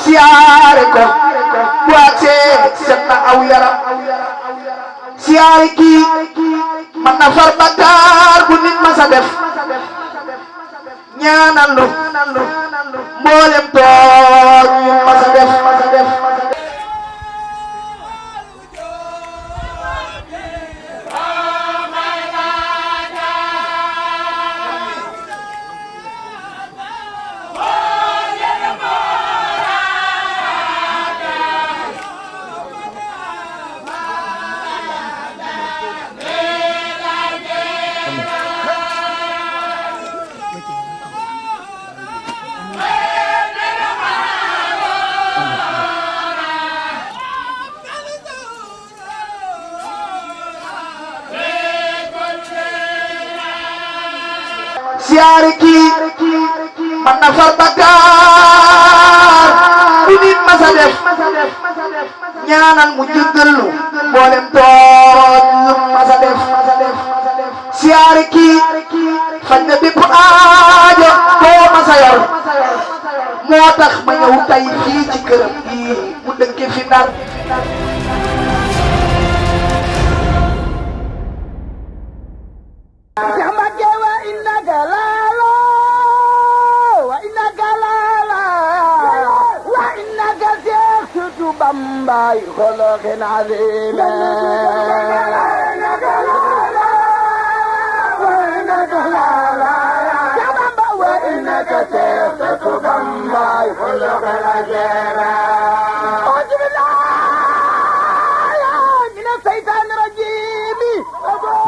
siyaare ko bu agsee set na aw yaram siyaare kii man na far bakkaar bu nit ma sa def ñaanal lu mboolem tooñ yu ma sa def siyaare kii man na far bakkaar bu nit ma sa def ñaanal mu jéggal nu mboolem tooñ yu ma sa def siyaare kii faj na bépp aajo boo ma sa yor moo tax ma ñëw tey fii ci këram bii mu dëkke fi Ndar Bambay kholoqin azim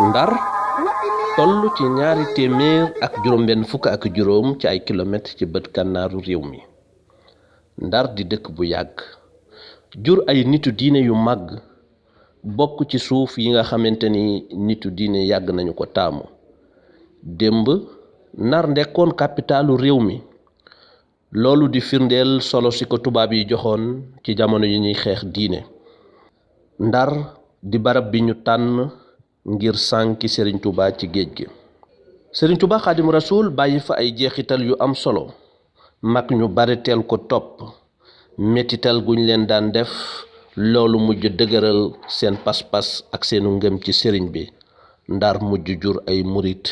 Ndar toll ci ñaari téeméer ak juróom-benn fukk ak juróom ci ay kilomètres ci bët gànnaaru réew mi Ndar di dëkk bu yàgg jur ay nitu diine yu màgg bokk ci suuf yi nga xamante ni nitu diine yàgg nañu ko taamu démb Ndar nekkoon capitalu réew mi loolu di firndeel solo si ko tubaab yi joxoon ci jamono yi ñuy xeex diine Ndar di barab bi ñu tànn ngir sànki Serigne Touba ci géej gi Serigne Touba Xaadimu Rasuul bàyyi fa ay jeexital yu am solo mag ñu bari teel ko topp mettital guñ leen daan def loolu mujj dëgëral seen pas-pas ak seenu ngëm ci sëriñ bi Ndar mujj jur ay murit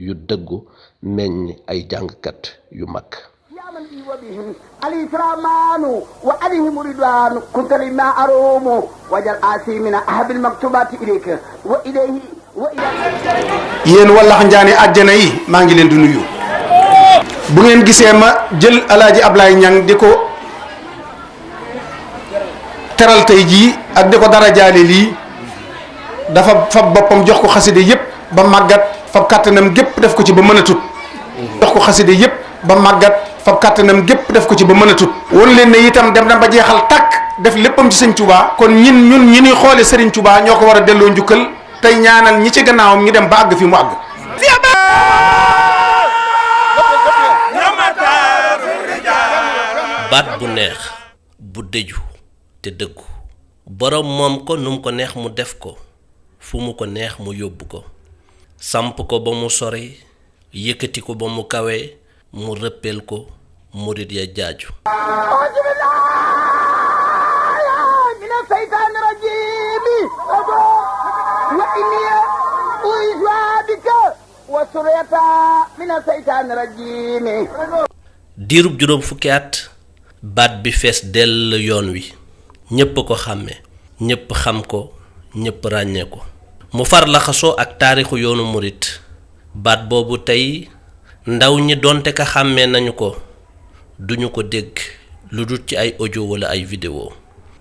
yu dëggu meññ ay jàngkat yu mag الإكرام وعليهم رضوان كنت لما أروم وجل آسي من أحب المكتوبات إليك وإليه yéen wallax njaane àjjana yi maa ngi leen di nuyu bu ngeen gisee ma jël alaaji Ablaye Ñang di ko teral tey jii ak di ko dara jaale lii dafa fab boppam jox ko xaside yépp ba màggat fab kàttanam gépp def ko ci ba mën a tut jox ko xaside yépp ba màggat fab kàttanam gépp def ko ci ba mën a tut won leen ne itam dem na ba jeexal tàkk def léppam ci sëñ Touba kon ñun ñi ñuy xoole Serigne Touba ñoo ko war a delloo njukkal tey ñaanal ñi ci gannaawam ñu dem ba àgg fi mu àgg baat bu neex bu dëju te dëggu boroom moom ko num ko neex mu def ko fu mu ko neex mu yóbbu ko samp ko ba mu sori yëkkati ko ba mu kawe mu rëppeel ko murit ya jaaju diirub juróom fukki at baat bi fees dell yoon wi ñépp ko xàmme ñépp xam ko ñépp ràññee ko mu far laxasoo ak taarixu yoonu murit baat boobu tey ndaw ñi donte ka xàmmee nañu ko duñu ko dégg lu dul ci ay audio wala ay vidéo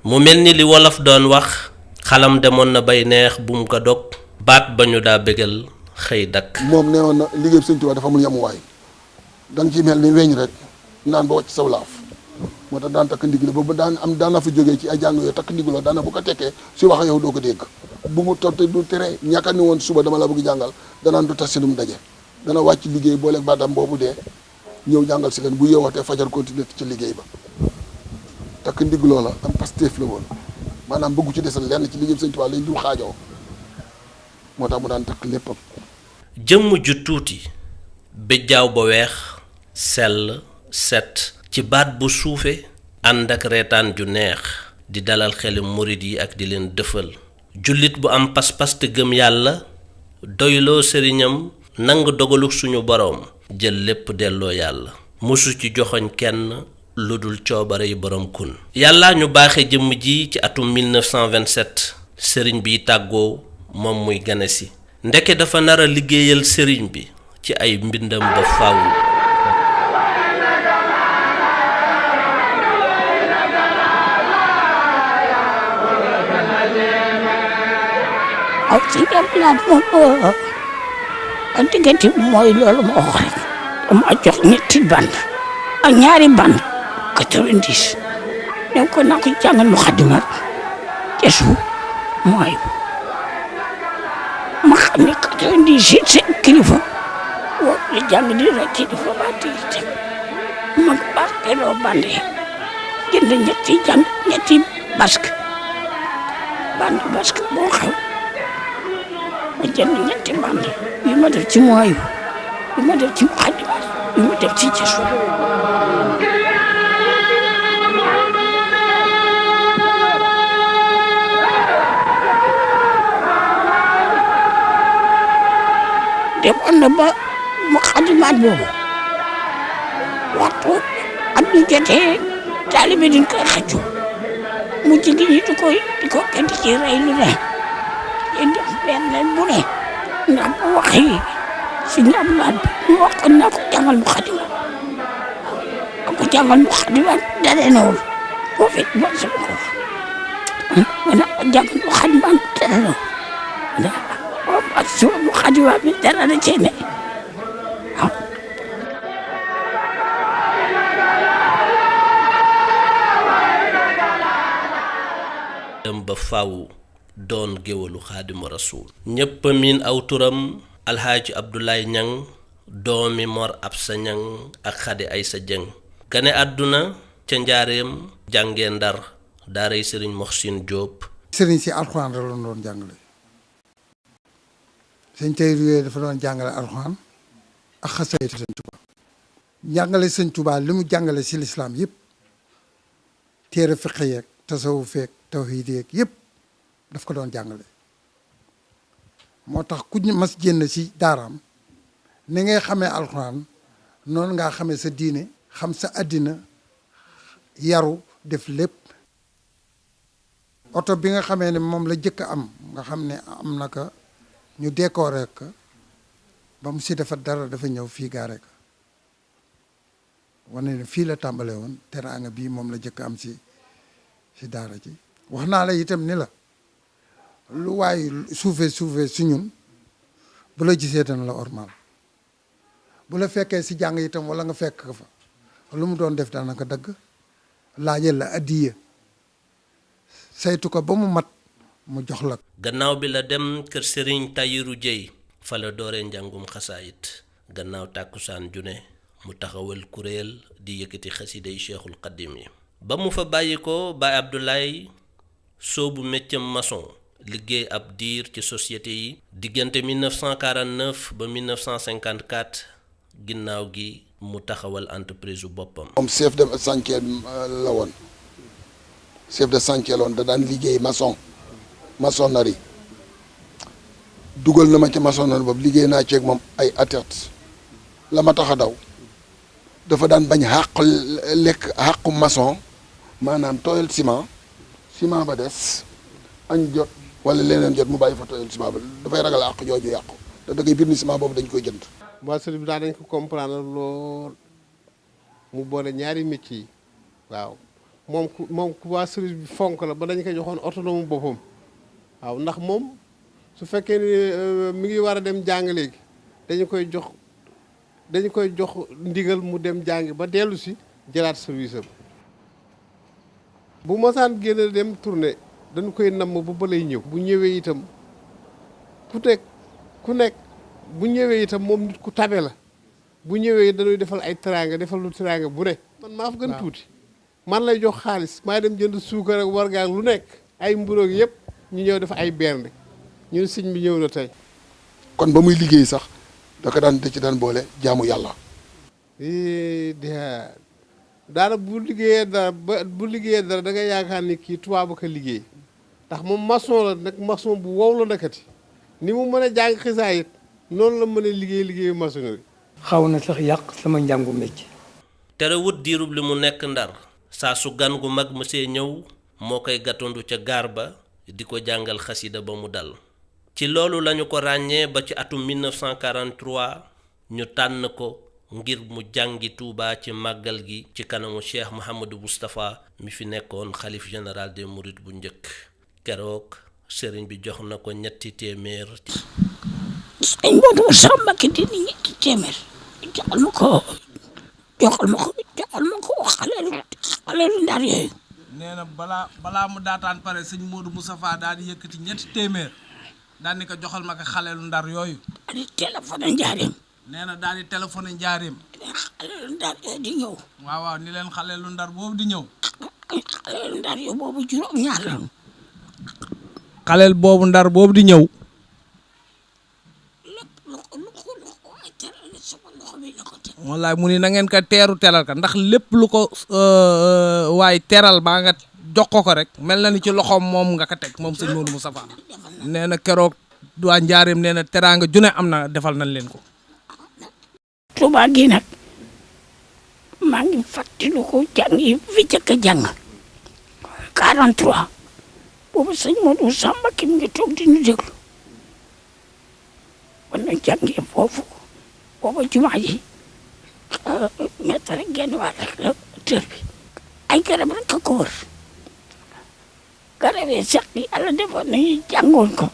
mu mel ni li wolof doon wax xalam demoon na bay neex bum ko dog baat ba ñu daa bégal xëy dakk moom nee woon na liggéey Sëñ Tuubaa dafa amul yamuwaay danga ci mel ni weñ rek naan ba wàcc saw laaf moo tax daan takk ndigg la boobu daan na fa jógee ci ay jàng yooyu takk ndigg la daana bu ko tekkee si wax yow doo ko dégg bu mu totte du tere ñàkka ni woon suba dama la bëgg jàngal danaan du tas si lu mu daje dana wàcc liggéey booleeg baatam boobu dee ñëw jàngal si leen bu yeewaatee fajar continuer ci liggéey ba takk ndigg loola am Pastef la woon maanaam bëggu ci desal lenn ci liggéey Sëñ Tuubaa lañ dul xaajoo moo tax mu daan takk léppam jëmm ju tuuti béjjaaw ba weex sell set ci baat bu suufe ànd ak reetaan ju neex di dalal xelu murit yi ak di leen dëfal. jullit bu am pas-pas te gëm yàlla doyloo sëriñam nang dogalu suñu boroom jël lépp delloo yàlla musu ci joxoñ kenn lu dul coobare yi boroom kun. yàlla ñu baaxe jëmm ji ci atum 1927 sëriñ bi tàggoo moom muy gane si ndeke dafa nar a liggéeyal sëriñ bi ci ay mbindam ba faaw. aw ci jàppalaat moom ak diggante mooy loolu ma wax rek dama jox ñetti band ak ñaari band 90 donc kon naa ko jàngal mu xadimat kesu mooy ma xam ne 90 seen kilifa woo li jàng di rek kilifa ba tiite ma barkeloo band yi jënd ñetti basque boo xew ma jënd ñetti band yu ma def ci mooyu yu ma def ci xadimat yu ma def ci kesu demoon na ba mu xadimaat boobu waxtu at mi jotee taalibe dañ koy xëccu mu jigi ñi di ko kent ci rey lu ne di def benn bu ne ndax bu waxee si ñam laat bi mu wax ko naa ko jàngal mu xadimaat ko jàngal mu xadimaat dara nawul boo fekk ba sama ko ma ne ko jàngal mu xadimaat dara nawul ak suba mu xadimaat bi dara na cee ne waaw. dem ba faw doon géwalu xaadimu rasuul ñépp miin aw turam alxaaji Abdoulaye Ñang doomi Mor Absa Ñang ak Xadi Aysa Jëng gane àdduna ca njaareem jànge Ndar daaray sëriñ Moxsin Jóob. sëriñ si alxuraan la doon jàngale sëñ Tayru yooyu dafa doon jàngale alxuraan ak xasayid sëñ Tuubaa jàngale sëñ Tuubaa li mu jàngale si lislaam yëpp téere fiq yeeg tasawuf feeg tawhiid yeeg yëpp daf ko doon jàngale moo tax ku mas génn si daaraam ni ngay xamee alxuraan noonu ngaa xamee sa diine xam sa àddina yaru def lépp oto bi nga xamee ne moom la jëkk am nga xam ne am na ka ñu décoré ko ba mu si defar dara dafa ñëw fii gaare ko wane ne fii la tàmbale woon teraanga bii moom la jëkk am si daara ji wax naa la itam ni la lu waay suufee si ñun bu la gisee dana la ormal bu la fekkee si jàng itam wala nga fekk ko fa lu mu doon def daana ko dagg laajal la addiya saytu ko ba mu mat mu jox la. gannaaw bi la dem kër Serigne Tayiru Jéy fa la dooree njàngum xasaayit gannaaw tàkkusaan june mu taxawal kuréel di yëkkati xasiday Cheikhul Xadim yi ba mu fa bàyyi ko Baay Abdoulaye soobu méccam maçon liggéey ab diir ci société yi diggante 1949 ba 1954 ginnaaw gi mu taxawal entreprise boppam. moom chef de chantier la woon chef de chantier la woon da daan liggéey maçonnerie dugal na ma ci maçonnerie boobu liggéey naa ceeg moom ay atet la ma tax a daw dafa daan bañ xàqu maçon maanaam tooyal ciment ba des añ jot wala leneen jot mu bàyyi fa tooyal ciment ba dafay ragal àq jooju yàqu te da ngay bir ni ciment boobu dañ koy jënd. waa sëriñ bi dañ ko comprendre lool mu boole ñaari métier yi waaw moom ku waa sëriñ bi fonk la ba dañ koy joxoon autonome boppam waaw ndax moom su fekkee ni mi ngi war a dem jàng léegi dañu koy jox ndigal mu dem jàngi ba dellu si jëlaat service am bu mosaan génn dem tournée dañu koy namm ba lay ñëw bu ñëwee itam ku nekk bu ñëwee itam moom nit ku tabe la bu ñëwee dañuy defal ay teraanga defal lu teraanga bu ne man maa fa gën tuuti man lay jox xaalis maa dem jënd suukar ak wargaak lu nekk ay mburoog yëpp ñu ñëw def ay bernde ñun sëñ bi ñëw na tey kon ba muy liggéey sax da ci daan boole jaamu yàlla. daana bu liggéeyee dara bu liggéeyee dara da ngay yaakaar ni kii tubaab ko liggéey ndax moom maçon la nag maçon bu wow la nekkati ni mu mën a jàng xisaayit noonu la mën a liggéeyu maçonnerie. xaw na sax yàq sama njàngu métier. terewut diirub li mu nekk Ndar saa su gan gu mag mësee ñëw moo koy gàttandu ca gaar ba di ko jàngal xasida ba mu dal. ci loolu lañu ko ràññee ba ci atum 1943 ñu tànn ko ngir mu jàngi Touba ci màggal gi ci kanamu Cheikh Mouhamadou Moustapha mi fi nekkoon xalif général des Mourides bu njëkk. keroog sëriñ bi jox na ko ñetti téeméer. sëñ Modou Samba ki dina ñetti téeméer joxal ma ko xaleelu Ndar yooyu. nee na balaa mu daataan pare sëñ Modou Moustapha daal di yëkkati ñetti téeméer daal ni ko joxal ma ko xaleelu Ndar yooyu. daal di téléphoné njaareem. nee na daal di téléphoné njaareem. xaleelu Ndar yooyu di ñëw. waaw ni leen xaleelu Ndar boobu di ñëw. xaleelu Ndar yooyu boobu juróom-ñaar la. xaleel boobu Ndar boobu di ñëw. wallaay mu ni na ngeen ko teeru teral ka ndax lépp lu ko waaye teral baa nga jox ko rek mel na ni ci loxoom moom nga ko teg moom sëñ Modou Moustapha. nee na keroog waa njaareem nee na teraanga june am na defal nañ leen ko. Touba gi nag maa ngi fàttali ko jàng yi fi jëkk a jàng 43 boobu sëñ Modou Samba ki mu ngi toog di ñu déglu wan na jàngee foofu booba jumaa ji mètre rek genn waat rek la tër bi ay garab rek a ko wër garab yi sax yàlla defoon nañu jàngoon ko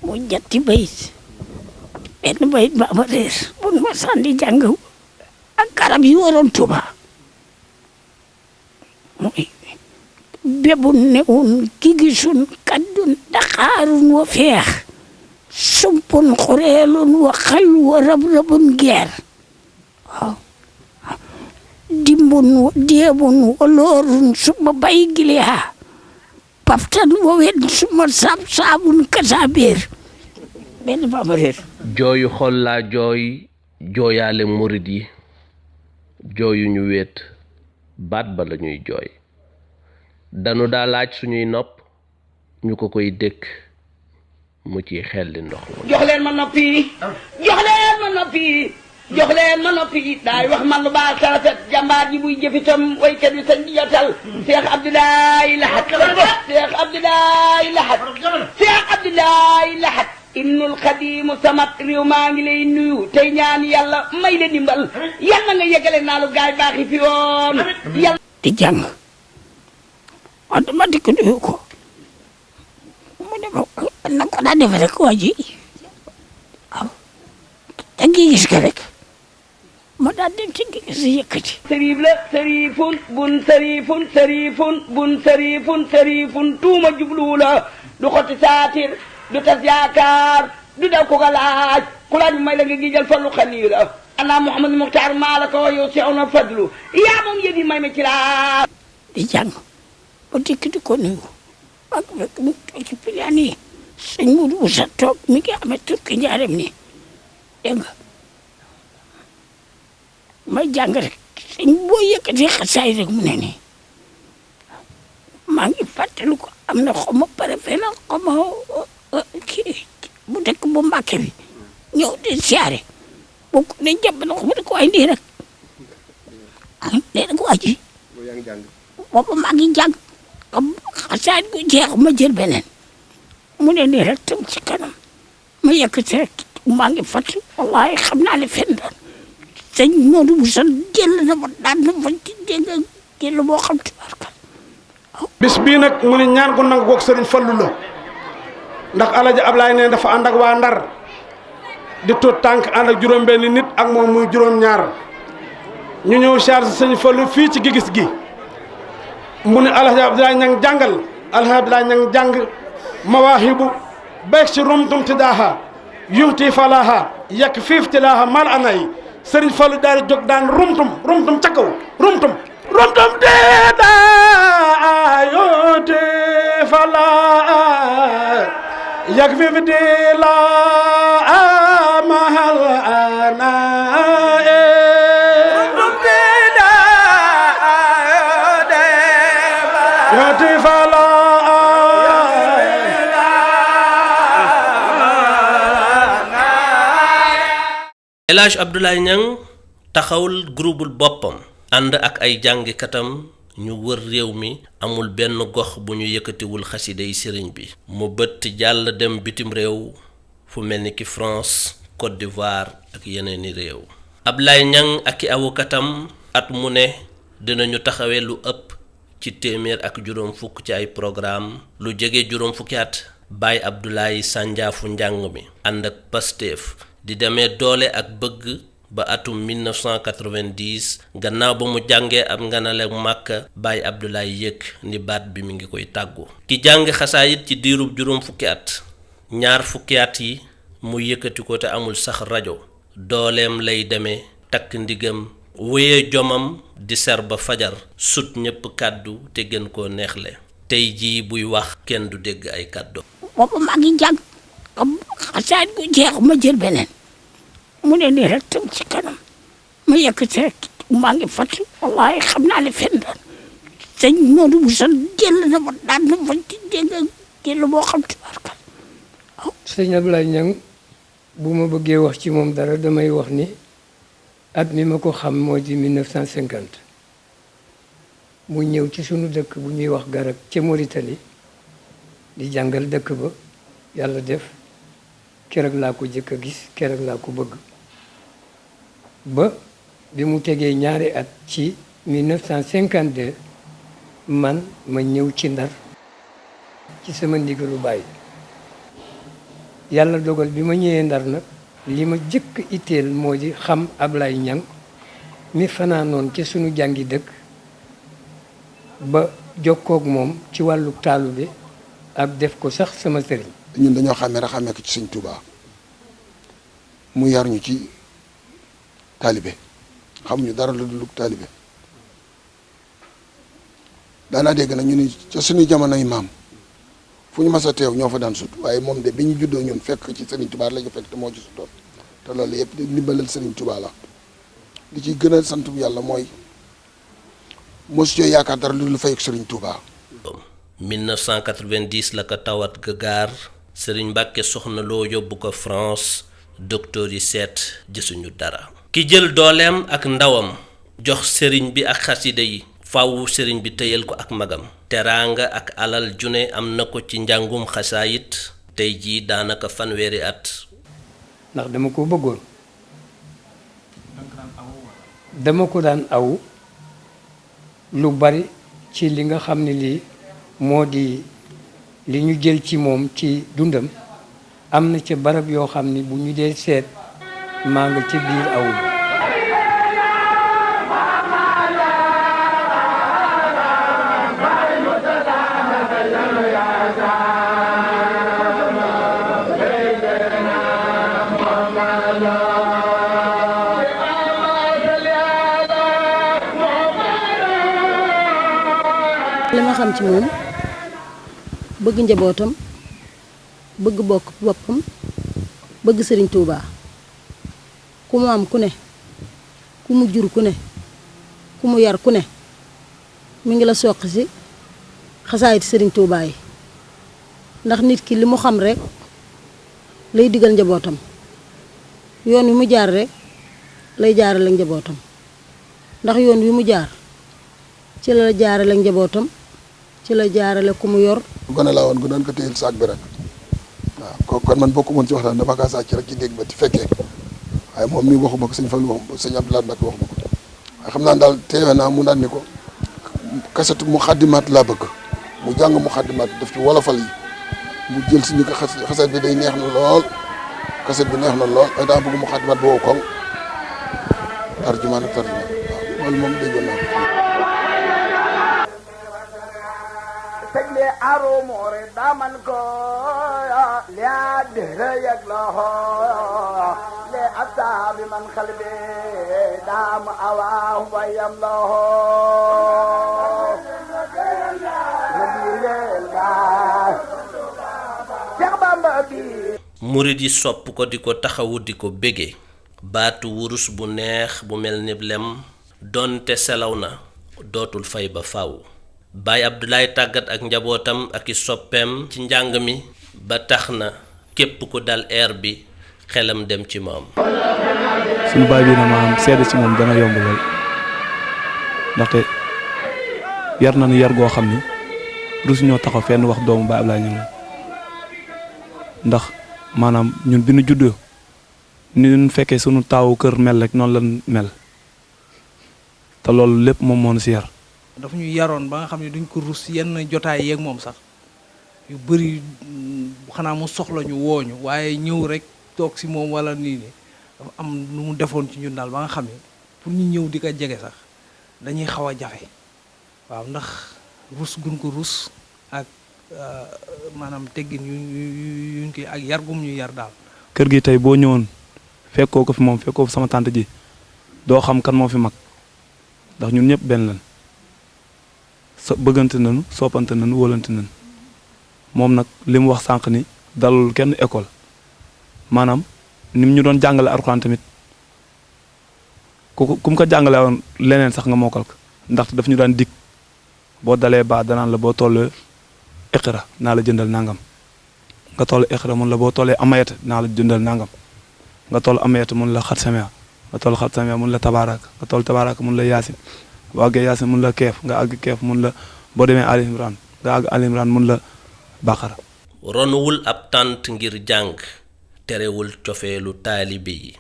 mu ñetti bayit benn bayit ba ma réer bu ma sànni jàng ak garab yi waroon Tuuba mooy bebu newun ki gisun kaddun daxaarun wa feex sumpun xureelun wa xal wa rab-rabun geer waaw dimbun wa deebun wa loorun suma bay giliha paftan wa wen suma saab-saabun kasaabeer benn bama réer jooyu xol laa jooy jooyaale murit yi jooyu ñu wéet baat ba la ñuy jooy danu daa laaj suñuy nopp ñu ko koy dëkk mu ci xel di ndox jox leen ma noppi jox leen ma noppi jox leen ma noppi daay wax man lu baax sarafet jàmbaar ji buy jëfitam waykat bi sañ di jotal Cheikh Abdoulaye Lahat Cheikh Abdoulaye Lahat Cheikh Abdoulaye Lahat Ibnul Xadimu Samat réew maa ngi lay nuyu tey ñaan yàlla may la dimbal yàlla nga yeggale naa lu gaay baax yi fi woon yàlla di jàng wax dama dikk nuyu ko mu ne ma na ko daa defe rek waa ji waaw da ngi gis ka rek ma daal dem ci ngi gis yëkkati sërif la sërifun bun sërifun sërifun bun sërifun sërifun tuuma jublu la du xoti saatir du tas yaakaar du daw ko ga laaj ku laaj may la nga gijal fallu xanii la ana Mouhamadou Mokhtar maa la ko yow si na fadlu yaa moom yëf yi may ma ci laa di jàng ba dikk di ko nuyu ak fekk mu toog ci piliyaan yi sëñ Modou Moussa toog mi ngi amee turki njaareem nii dégg nga may jàng rek sëñ boo yëkkati xasaay rek mu ne nii maa ngi fàttali ko am na xaw ma préfet la xaw ma kii bu dëkk bu Mbàkke bi ñëw di siyaare bu ko ne jàpp na ko mu ne ko ay nii rek ah nee na ko waa ji boobu maa ngi jàng xasaay gu jeex ma jël beneen mu ne nii rek tam ci kanam ma yëkkati rek maa ngi fàttali wallahi xam naa ne fen doon sëñ Modou Moussa jël na ma daan na ma ci dégg jël boo xam tubarkal bis bii nag mu ne ñaan ko nangu koog sëriñ Fallu la ndax alaji Ablaay ne dafa ànd ak waa Ndar di tuut tànk ànd ak juróom-benn nit ak moom muy juróom-ñaar ñu ñëw charge sëñ Fallu fii ci gigis gi mu ne alaji Ablaay ñang jàngal alaji Ablaay ñang jàng mawaahibu beeg ci rumtum tidaaha yuxti falaaha yekk fiif tilaaha mal anay sëriñ Fallu daal di jóg daan rumtum ca kaw rumtum teeda ayote fala yak fi di la mahal ana rumtum teeda El Hadj Abdoulaye Niang taxawul groupul boppam ànd ak ay jàngikatam ñu wër réew mi, amul benn gox bu ñu yëkkatiwul xasida yi sëriñ bi. mu bëtt jàll dem bitim réew fu mel ni ki France, Côte d'Ivoire ak yeneeni réew. Abdoulaye Niang ak i awukatam at mu ne dinañu taxawee lu ëpp ci 150 ci ay programme lu jege juróom fukki at. Baye Abdoulaye sànjaafu njàng mi ànd ak Pastef di demee doole ak bëgg ba atum 1990 gannaaw ba mu jàngee ab nganale Màkka. Baye Abdoulaye yëg ni baat bi mi ngi koy tàggu. ki jàng xasaayit ci diirub juróom fukki at, ñaar fukki at yi mu yëkkati ko te amul sax rajo, dooleem lay demee takk ndigam wéye jomam di ser ba fajar sut ñépp kàddu te gën koo neexle. tey jii buy wax kenn du dégg ay kàddu. boobu maa ngi jàng xasaayit gu jeex ma jël beneen mu ne nii rek tam ci kanam ma yëkkati rek maa ngi fàttali wallahi xam naa ne fenn doon sëñ Modou Bousso jël na ma daan na ma ci dégg jël boo xam tubaarkal. sëñ Abdoulaye Niang bu ma bëggee wax ci moom dara damay wax ni at mi ma ko xam moo di 1950 mu ñëw ci sunu dëkk bu ñuy wax Garak ca Mauritanie di jàngal dëkk ba. yàlla def keroog laa ko jëkk a gis, keroog laa ko bëgg ba bi mu tegee ñaari at ci 1952 man ma ñëw ci Ndar ci sama ndigalu baay. yàlla dogal bi ma ñëwee Ndar nag li ma jëkk itteel moo di xam Ablaye Niang mi fanaanoon ci sunu jàngi dëkk ba jokkoog moom ci wàllu taalube ak def ko sax sama sëriñ. ñun dañoo xàmmee rek xàmmee ko ci sëñ Touba mu yar ñu ci taalibe xamuñu dara lu dul taalibe daanaa dégg nag ñu ni ca suñu jamonoy maam fu ñu mas a teew ñoo fa daan sut waaye moom de bi ñu juddoo ñun fekk ci Serigne Touba la ñu fekk te moo ci sutoon te loolu yëpp di ndimbalal Serigne Touba la li ci gën a sant bu yàlla mooy mosu cee yaakaar dara lu dul fay ak Serigne Touba. 1990 la ko tawat ga gaar Serigne Mbàkke soxna loo yóbbu ko France, docteur yi seet gisuñu dara. ki jël dooleem ak ndawam jox sëriñ bi ak xasida yi faaw sëriñ bi tëyal ko ak magam. teraanga ak alal june am na ko ci njàngum xasaayit tey jii daanaka fanweeri at. ndax dama ko bëggoon dama ko daan aw lu bari ci li nga xam ne lii moo di li ñu jël ci moom ci dundam am na ca barab yoo xam ni bu ñu dee seet maa nga ca biir aw bi. li ma xam ci moom bëgg njabootam bëgg bokk boppam bëgg sëriñ Touba ku mu am ku ne ku mu jur ku ne ku mu yar ku ne mi ngi la soqi si xasaayiti sëriñ Touba yi ndax nit ki li mu xam rek lay digal njabootam yoon wi mu jaar rek lay jaarale njabootam ndax yoon wi mu jaar ci la jaarale njabootam ci la jaarale ku mu yor. gone laa woon gu doon ko téyel saak bi rek waaw kon man bokku moon ci waxtaan dama kaa sàcc rek ci dégg ba ci fekkee waaye moom mi waxuma ko sëñ Fallu wax sëñ Abdoulaye Mbacke waxuma ko waaye xam naa daal teewe naa mu daan ni ko kasetu mu xaddimaat laa bëgg mu jàng mu xaddimaat def ci wolofal yi mu jël si ni ko xaset bi day neex na lool kaset bi neex na lool waaye daa bëgg mu xaddimaat boobu koŋ tarjumaan ak tarjumaan waaw loolu moom déggoon naa ko. تجلي عرو موري دامن كويا ليا دهر يقلوه لأصحاب من قلبي دام أواه ويملوه murid yi sopp ko di ko taxawu di ko bége baatu wurus bu neex bu mel ni lem donte selaw na dootul fay ba faw Baye Abdoulaye tàggat ak njabootam ak i soppeem ci njàng mi ba tax na képp ku dal air bi xelam dem ci moom. suñu baay bi na maanaam seede ci moom dana yomb lool ndaxte yar na ni yar goo xam ni rus ñoo taxaw fenn wax doomu Baay Ablaye Niang ndax maanaam ñun bi ñu juddoo ni ñu fekkee sunu taawu kër mel rek noonu la mel te loolu lépp moom moo ñu si yar. dafa ñu yaroon ba nga xam ne duñ ko rus yenn jotaay yeeg moom sax yu bëri xanaa mu soxla ñu wooñu waaye ñëw rek toog si moom wala nii ni dafa am lu mu defoon ci ñun daal ba nga xam ne pour ñu ñëw di ko jege sax dañuy xaw a jafe waaw ndax rus gun ko rus ak maanaam teggin yuñ koy ak yar gum ñu yar daal. kër gi tey boo ñëwoon fekkoo ko fi moom fekkoo fi sama tante ji doo xam kan moo fi mag ndax ñun ñëpp benn lan bëggante nañu soppante nañu wóolante nañu moom nag li mu wax sànq ni dalul kenn école maanaam ni mu ñu doon jàngale Alxuraan tamit ku mu ko jàngale woon leneen sax nga mokkal ko ndaxte daf ñu daan dig boo dalee baa danaan la boo tollee iqra naa la jëndal nangam nga toll iqra mun la boo tollee amayata naa la jëndal nangam nga toll amayata mun la xat samia nga toll xat samia mun la tabaaraka nga toll tabaaraka mun la yaasin boo àggee yaasin mun la keef nga àgg keef mun la boo demee Ali Imran nga àgg Ali Imran mun la baqara. ronuwul ab tànt ngir jàng terewul cofeelu taalibe yi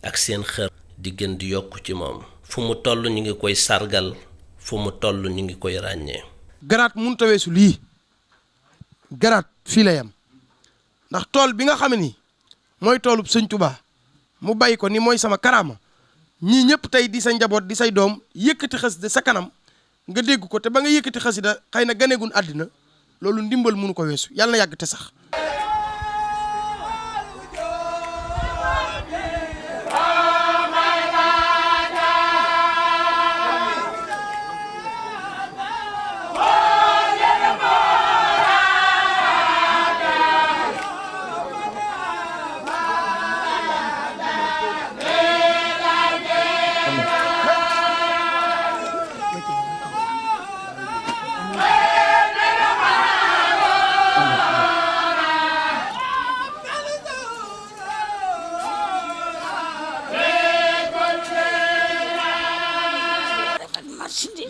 ak seen xër di gën di yokk ci moom fu mu toll ñu ngi koy sargal fu mu toll ñu ngi koy ràññee. garaat mun taweesu lii garaat fii la yam ndax tool bi nga xam ni mooy toolub sëñ Tuubaa mu bàyyi ko ni mooy sama karaama ñii ñëpp tey di sa njaboot di say doom yëkkati xasida sa kanam nga dégg ko te ba nga yëkkati xasida xëy na ganeegun àddina loolu ndimbal mënu ko weesu yàlla na yàgg te sax.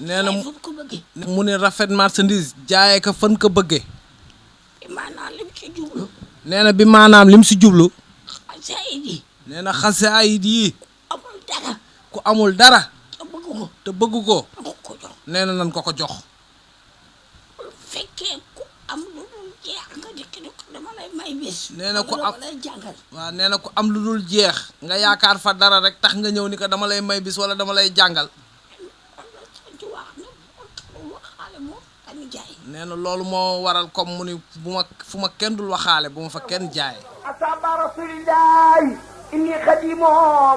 nee na mu ne rafet marchandise jaayee ko fan ko bëggee. nee na bi maanaam lim si jublu. nee na xasaayid yi ku amul dara te bëgg ko nee na nan ko ko jox. nee na ku am waaw nee na ku am lu dul jeex nga yaakaar fa dara rek tax nga ñëw ni ko dama lay may bis wala dama lay jàngal. nee na loolu moo waral comme mu ni fu ma kenn dul waxaale bu ma fa kenn jaay. asaba rasulillahi inni xadimu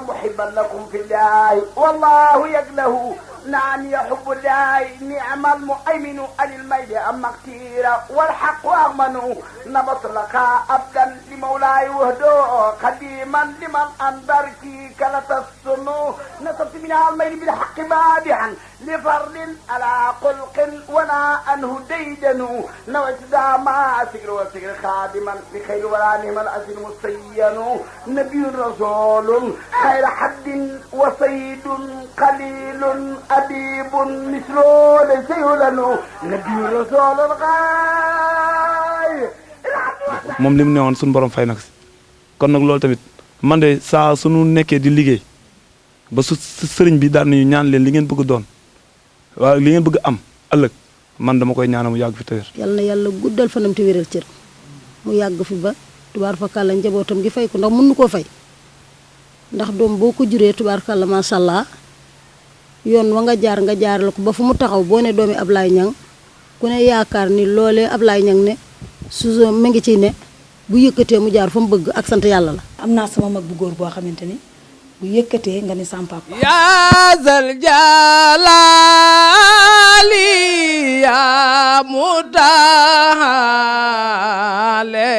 muhibban lakum fillahi wallahu yaglahu نعم يحب الله نعم المؤمن عن الميل أما كثير والحق أغمن نبط لك أبدا لمولاي وهدو قديما لمن أنذرك كلا تصنو نصبت منها الميل بالحق بادعا لفرد على قلق ولا أنه ديدن نوجد ما سكر وسكر خادما بخير ولا نهم الأسر مصين نبي رسول خير حد وصيد قليل أديب مثله ليس يولن نبي رسول الغاي moom li mu ne woon suñu borom fay nag si kon nag loolu tamit man de saa suñu nekkee di liggéey ba su sëriñ bi daan nañu ñaan leen li ngeen bëgg doon waaw li ngeen bëgg am ëllëg man dama koy ñaanal mu yàgg fi tëwér yal na yàlla guddal fanam te wéral cër mu yàgg fi ba tubaar fakàlla njabootam gi fay ko ndax mën nu koo fay ndax doom boo ko juree tubaar kàlla macha allah yoon wa nga jaar la ko ba fu mu taxaw boo ne doomi Ablaye Niang ku ne yaakaar ni loolee Ablaye Niang ne su ma ngi ciy ne bu yëkkatee mu jaar fa mu bëgg ak sant yàlla la. am naa sama mag bu góor boo xamante ni bu yëkkatee nga ni sama papa. yaa zal jalali yaa mutaale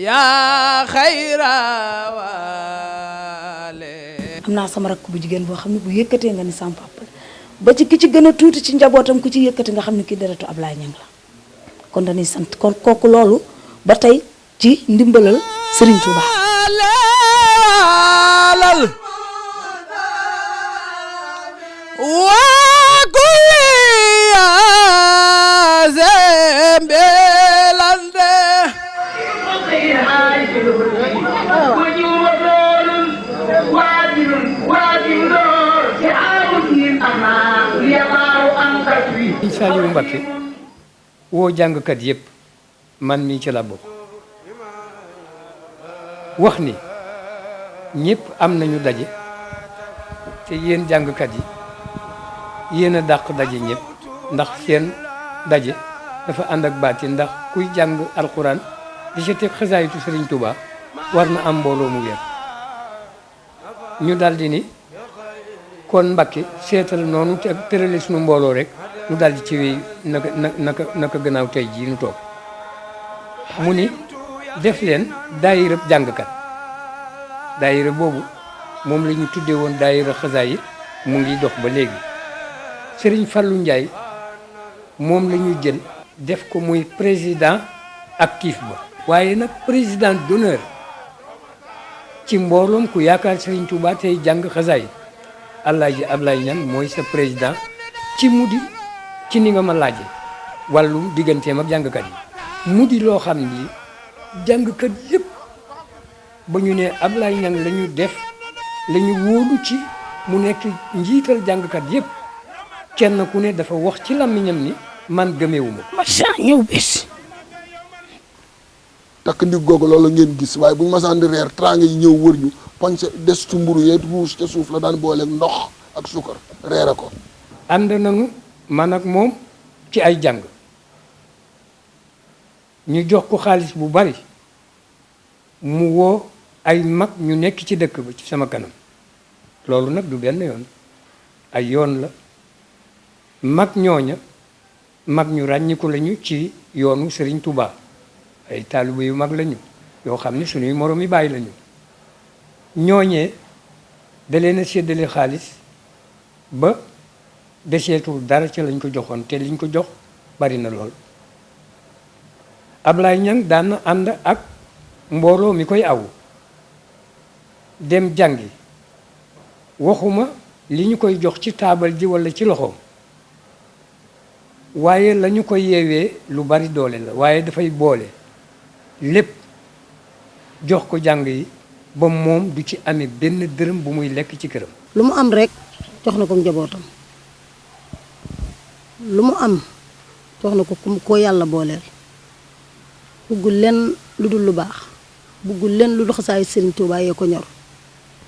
yaa xayra waale. am naa sama rakk bu jigéen boo xam ne bu yëkkatee nga ni sama papa ba ci ki ci gën a tuuti ci njabootam ku ci yëkkati nga xam ne kii deretu Ablaye Niang la kon dañuy sant kon kooku loolu ba tey ci ndimbalal Serigne Touba. alal wa kulliya zembelande Saliou Mbacké woo jàngkat yépp man mii ci la bokk wax ni ñépp am nañu daje te yéen jàngkat yi yéen a dàq daje ñépp ndax seen daje dafa ànd ak baati ndax kuy jàng alxuraan di ci teg xasaayitu Sëriñ Tuuba war na am mbooloo mu wér ñu daldi ni kon Mbacké seetal noonu te tërale suñu mbooloo rek mu daldi ci wéy naka gannaaw tey jii nu toog mu ni def leen daayira jàngkat daayira boobu moom la ñu tuddee woon daayira xasaayit mu ngi dox ba léegi Serigne Fallou Ndiaye moom la ñu jël def ko muy président actif ba waaye nag président d'honneur ci mbooloom ku yaakaar Serigne Touba tey jàng xasaayit Alaaji Ablaye Niang mooy sa président ci mu di ci ni nga ma laaje wàllu digganteem ak jàngkat yi mu di loo xam ni jàngkat yëpp ba ñu ne Ablaye Niang la ñu def la ñu wóolu ci mu nekk njiital jàngkat yëpp kenn ku ne dafa wax ci làmmiñam ni man gëmewuma ko. Massa ñëw bés. takk ndig googu loolu ngeen gis waaye bu ñu masaan di reer teraanga yi ñëw wër ñu poñse des tu mburu yeet ruus ca suuf la daan booleeg ndox ak suukar reere ko. ànd nañu man ak moom ci ay jàng ñu jox ko xaalis bu bari mu woo ay mag ñu nekk ci dëkk ba ci sama kanam loolu nag du benn yoon ay yoon la mag ñooña mag ñu ràññiku lañu ci yoonu Serigne Touba ay taalibe yu mag lañu yoo xam ne suñuy moroom yi bàyyi lañu ñooñee da leen a séddale xaalis ba deseetul dara ci lañ ko joxoon te liñ ko jox bari na lool Ablaye Niang daan na ànd ak mbooloo mi koy awu dem jàngi waxuma li ñu koy jox ci taabal ji walla ci loxoom waaye la ñu koy yeewee lu bari doole la waaye dafay boole lépp jox ko jàng yi ba moom du ci amee benn dërëm bu muy lekk ci këram. lu mu am rek jox na ko njabootam lu mu am jox na ko ko yàlla booleel buggul leen lu dul lu baax buggul leen lu dul xasaayit Serigne Touba yee ko ñor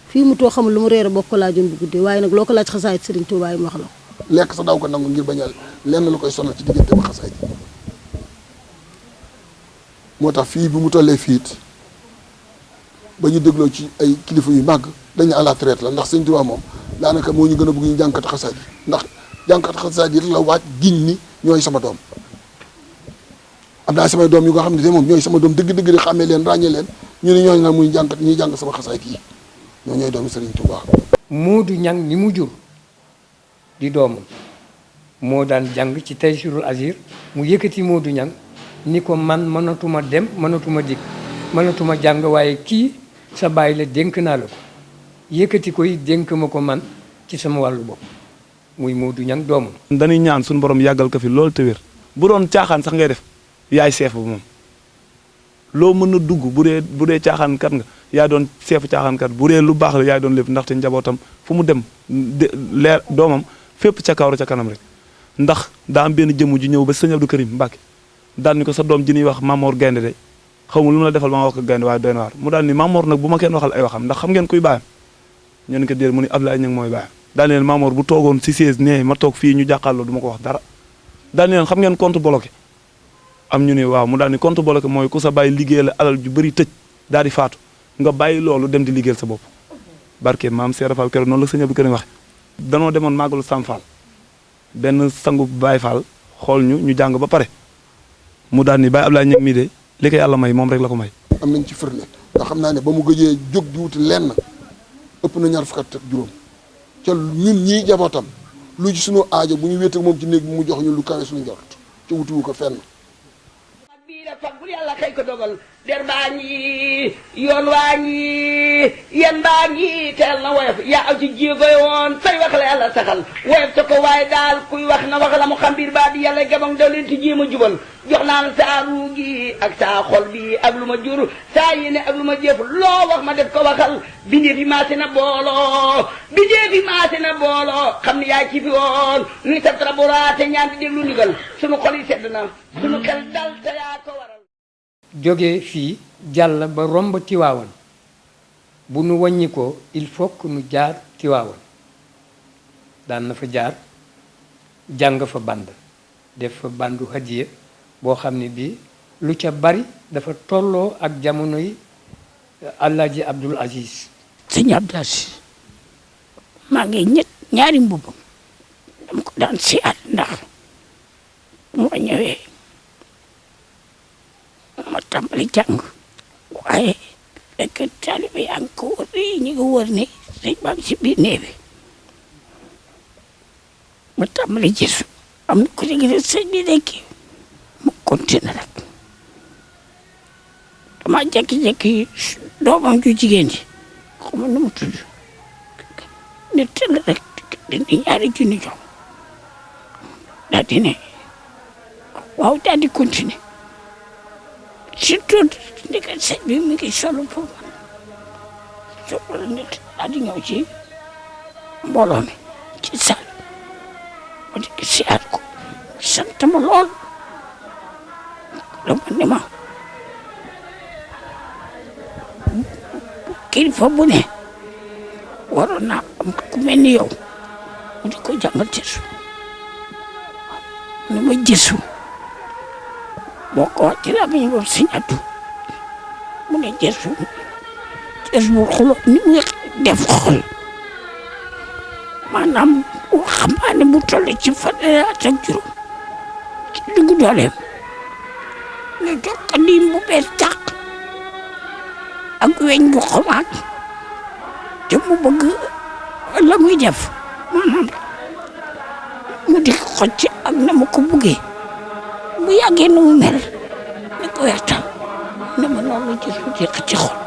fii mu too xamul lu mu reere bokk ko laajoon bu guddee waaye nag loo ko laaj xasaayit Serigne Touba yi mu wax la ko. lekk sa daw ko nangu ngir bañal lenn lu koy sonal ci diggante ba xasaayit moo tax fii bi mu tollee fiit ba ñu dégloo ci ay kilifa yu màgg dañu à la traite la ndax Serigne Touba moom daanaka moo ñu gën a bëgg ñu jànkat xasaayit ndax jànkat xasaayit yi rek la waaj giñ ni ñooy sama doom am naa samay doom yu nga xam ne te moom ñooy sama doom dëgg-dëgg di xàmmee leen ràññee leen ñu ne ñooñu nag muy jànkat ñuy jàng sama xasaayit yi ñoo ñooy doomu Serigne Touba. Modou Niang ni mu jur di doomam moo daan jàng ci Taysirul Azir mu yëkkati Modou Niang ni ko man mënatuma dem mënatuma dikk mënatuma jàng waaye kii sa baay la dénk naa la ko yëkkati koy dénk ma ko man ci sama wàllu bopp muy Modou Niang doomam. dañuy ñaan suñu borom yàggal ko fi loolu te wér bu doon caaxaan sax ngay def yaay seef ba moom loo mën a dugg bu dee caaxaan kat nga yaa doon seefu caaxaan kat bu dee lu baax la yaay doon lépp ndaxte njabootam fu mu dem leer doomam fépp ca kaw ca kanam rek ndax daa am benn jëmm ju ñëw ba sëñ Abdou Karim Mbacke daal ni ko sa doom ji ñuy wax Mamor Gaynde de xaw ma lu mu la defal ba ma wax ko Gaynde waaye doy na waar mu daal ni Mamor nag bu ma kenn waxal ay waxam ndax xam ngeen kuy baayam ñu ne ko déer mu ni Ablaye Niang mooy baayam daal ni leen Mamor bu toogoon si 16 nee ma toog fii ñu jàkkaarloo du ma ko wax dara daal ni leen xam ngeen compte bloqué am ñu ne waaw mu daal ni compte bloqué mooy ku sa bàyyi liggéey la alal ju bëri tëj daal di faatu nga bàyyi loolu dem di liggéeyal sa bopp barke maam Seera Fall keroog noonu la sëñ Abdou Karim waxe danoo demoon màggalu Sam Fall benn sangu Baye Fall xool ñu jàng ba pare mu daal ni Baye Ablaye Niang mii de li ko yàlla may moom rek la ko may. am nañ ci firnde nga xam naa ne ba mu gëjee jóg di wuti lenn ëpp na 20 fukki at ak juróom ca ñun ñii jabootam lu ci sunu aajo bu ñu wéete moom ci néeg bi mu jox ñu lu kawe suñu njort ci wutuwu ko fenn. faggul yàlla kay ko dogal der baa ngi yoon waa ngi yan baa ngi teel na woyof yaa aw ci jéegoy woon say wax la yàlla saxal woyof sa ko waaye daal kuy wax na wax la mu xam biir baa di yàlla gabang daw leen ci jéem a jubal jox naa la saa ruu gi ak saa xol bi ak lu ma jur saa yéene ak lu ma jëf loo wax ma def ko waxal bindee fi maase na booloo bindee fi maase na booloo xam ne yaa ci fi woon nuy sa traboraate ñaan di déglu ndigal sunu xol yi sedd na sunu xel dal te yaa ko waral jóge fii jàll ba romb Tiwaawan bu nu wàññi ko il faut que nu jaar Tiwaawan daan na fa jaar jàng fa band def fa bandu hadiya boo xam ne bii lu ca bari dafa tolloo ak jamono yi Alaaji Abdul Aziz. sëñ Abdul Aziz maa ngi ñaari mbubbam dama ko daan siyaat ndax moo ñëwee ma tàmbali jàng waaye fekk taalibe yaa ngi ko wër yi ñu ngi wër ni sëñ baa ngi si biir néeg bi ma tàmbali gisu am na ko léegi sëñ bi dekki mu continué rek dama jékki-jékki doomam ju jigéen ji xawma nu mu tudd ne tëll rek dindi ñaari junni jox daal di ne waaw daal di continué surtout ndigal sëñ bi mi ngi solo foofu solo nit daal di ñëw ci mbooloo mi ci saal ma di siyaat ko sant ma lool dama ne ma kilifa bu ne waroon naa am ku mel ni yow mu di ko jàngal Jeesu ni ma Jeesu boo ko wax ci la bi ñu boobu siñatu mu ne Jeesu bu xuloo ni muy def xol maanaam waxambaane bu toll ci fanweeri at ak juróom ci diggu dooleem ñu jox ko lim bu bees tàq ak weñ bu xomaat te mu bëgg la muy def maanaam mu di xocc ak na ma ko buggee bu yàggee nu mu mel ni ko weertal ne ma noonu la Jeesu di ci xol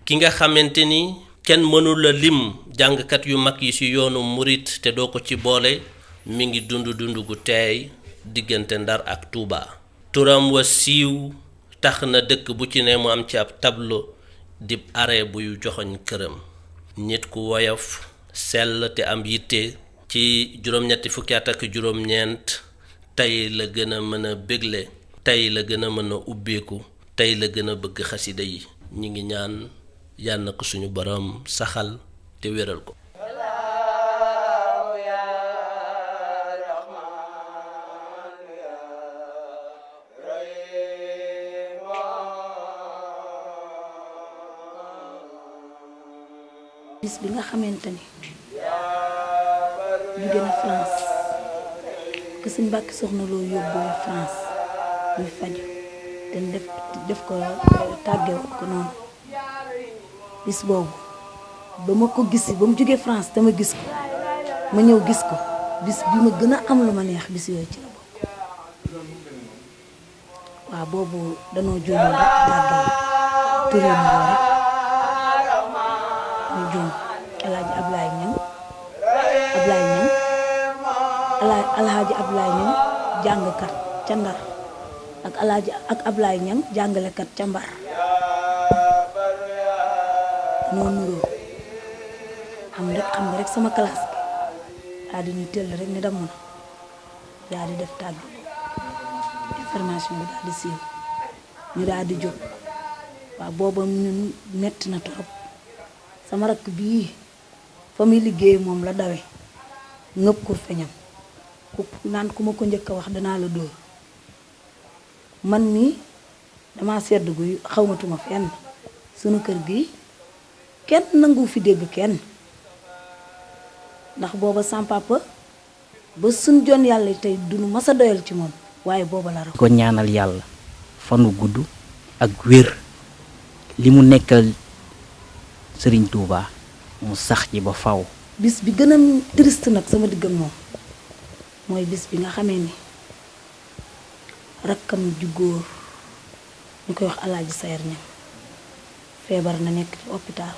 ki nga xamante ni kenn mënula lim jàngkat yu mag yi ci yoonu murit te doo ko ci boole mi ngi dund gu teey diggante Ndar ak Touba. turam wa siiw tax na dëkk bu ci ne mu am ci ab tableau dib arrêt buy joxoñ këram nit ku woyof sell te am yitte ci juróom-ñetti fukki at ak juróom-ñeent tey la gën a mën a bégle tey la gën a mën a ubbeeku tey la gën a bëgg xasida yi ñi ngi ñaan yàlla na ko suñu borom saxal te wéral ko. bis bi nga xamante ni jóge na France que sëñ Mbàkke Soxna Lo yóbboo France muy faju te def ko tàggee ko noonu bis boobu ba ma ko gis ba mu jógee France te ma gis ko ma ñëw gis ko bis bi ma gën a am lu ma neex bis yooyu ci la bokk waaw boobu danoo juumoon rek tàggee turé na ko rek ñu juum alaaji Ablaye Ñang alaaji Ablaye Ñang jàngkat ca Ndar ak Ablaye Ñang jàngalekat ca Mbar noo nuroo xam nga rek sama classe bi daal di ñu teel rek ni damm na daal di def tàgg information bi daal di siiw ñu daal di jóg waaw booba ñun metti na trop sama rakk bii fa muy liggéey moom la dawe ngëpp ko feñam ku naan ku ma ko njëkk a wax danaa la dóor man mii dama sedd guy xawmatuma fenn sunu kër gi kenn nangu fi dégg kenn ndax booba sam papa ba suñ jon yàlla tey duñu mas a doyal ci moom waaye booba la raw ko ñaanal yàlla fanu gudd ak wér li mu nekkal Serigne Touba mu sax ci ba faw bis bi gën a triste nag sama diggam moom mooy bis bi nga xamee ni rakkam ju góor ñu koy wax alaaji Sayer Ñang feebar na nekk ci hôpital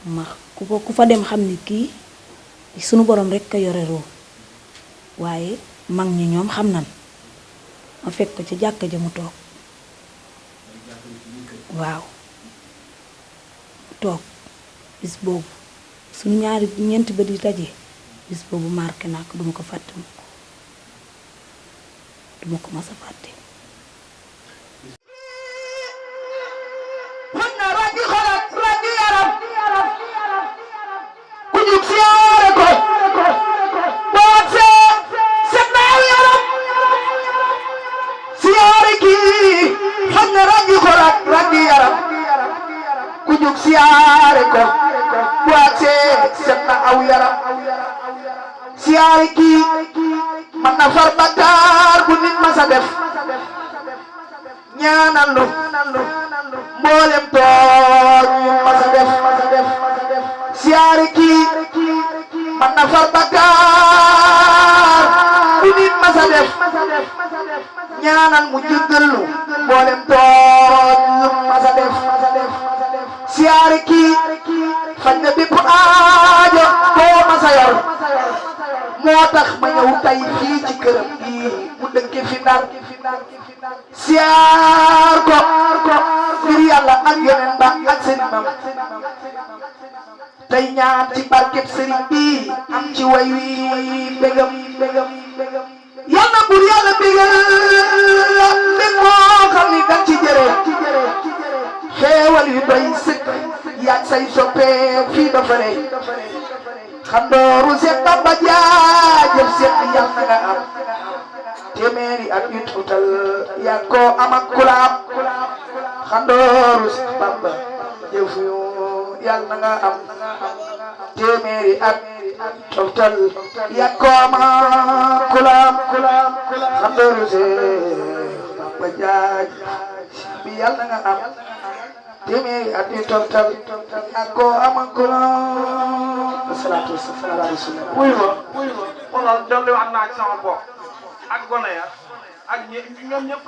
ma ku fa dem xam ni kii sunu borom rek ka yore roo waaye mag ñi ñoom xam nan ma fekk ko ci jàkka ja mu toog waaw toog bis boobu suñu ñeenti bët yi dajee bis boobu marqué naa ko duma ko fàtte duma ko mas a fàtte mën na ràññi xalaat ràññi yaram ku jug siyaare ko boot set naaw yaram siyaare kii xam na ràññi xalaat ràññi yaram ku jug siyaare ko boot set na aw yaram siyaare kii man na far bakkaar bu nit ma sa def ñaanal lu mboolem tooñ yu ma sa def siyaare kii man na far bakkaar bu nit ma sa def ñaanal mu jéggal lu mboolem tooñ yu ma sa def siyaare kii faj na bépp aajo boo ma sa yor moo tax ma ñëw tay fii ci këram bii mu dëkke fi Ndar siyaar ko ngir yàlla ak yeneen ba ak seen mam tey ñaan ci barkeb sëriñ bi am ci way wi bégam yàlla bur yàlla bégal la mbég moo xam ni dañ ci jëre xeewal yu doy sëkk yaag say soppee fii ba fare xandooru Seex Bamba jaajëf Seex yàlla na nga am téeméeri at yu tuutal yaa ko am ak kulaam xandooru Seex Bamba jëf yu yàlla na nga am téeméeri at tuutal yaa ko am ak kulaam xandooru Seex Bamba jaajëf bi yàlla na nga am téeméeri at yu tuutal yaa ko am ak kulaam. asalaatu wasalaam ala rasulillah. wuy ma xoolal dolliwaat naa ci sama bopp ak gone ya ak ñoom ñëpp